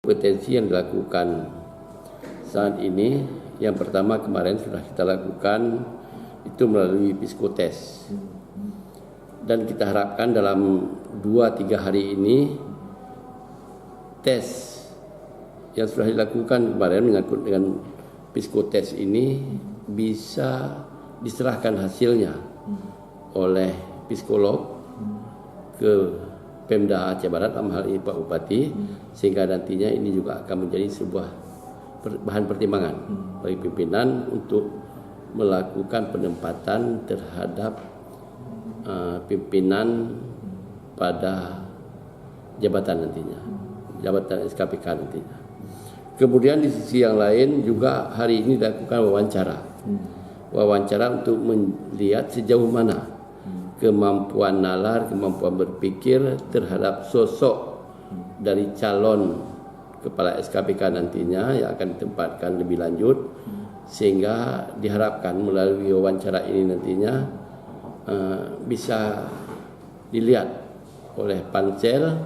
Kompetensi yang dilakukan saat ini, yang pertama kemarin sudah kita lakukan itu melalui psikotest, dan kita harapkan dalam 2-3 hari ini tes yang sudah dilakukan kemarin menyangkut dengan psikotest ini bisa diserahkan hasilnya oleh psikolog ke Pemda Aceh Barat, dalam hal ini Pak Bupati, sehingga nantinya ini juga akan menjadi sebuah bahan pertimbangan bagi pimpinan untuk melakukan penempatan terhadap pimpinan pada jabatan nantinya, jabatan SKPK nantinya. Kemudian di sisi yang lain juga hari ini dilakukan wawancara untuk melihat sejauh mana kemampuan nalar, kemampuan berpikir terhadap sosok dari calon kepala SKPK nantinya yang akan ditempatkan lebih lanjut, sehingga diharapkan melalui wawancara ini nantinya bisa dilihat oleh pansel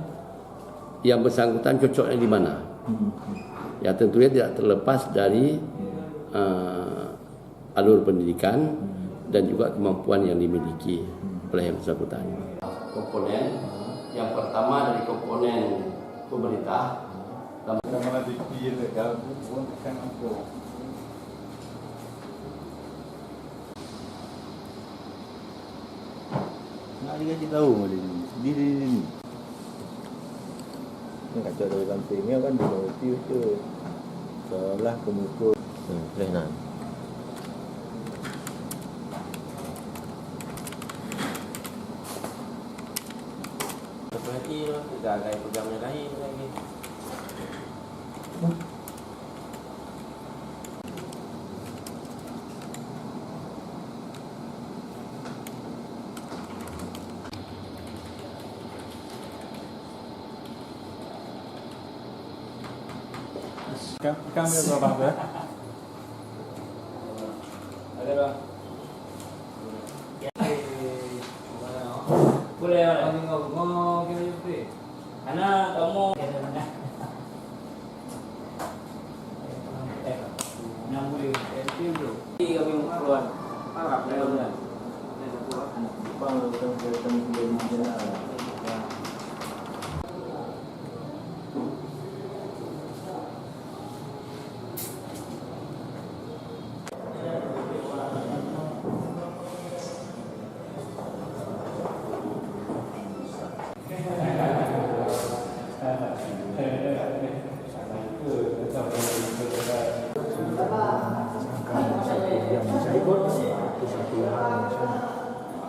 yang bersangkutan cocoknya di mana. Ya tentunya tidak terlepas dari alur pendidikan dan juga kemampuan yang dimiliki oleh yang bersangkutan. Komponen yang pertama dari komponen pemerintah. Nak dikasih tahu sendiri ni. Nak kacau dari sampingnya kan di motif tu. Seolah kemukul. Boleh nak. Berarti tidak ada programnya lain lagi. Kami berapa ber? Ada bang. Boleh boleh. Ngomong kita juga. Karena kamu. Enam boleh. Itu bro. Kami keluar. Harap lewat. Bang, datang ke Madinah. Yang bisa ikut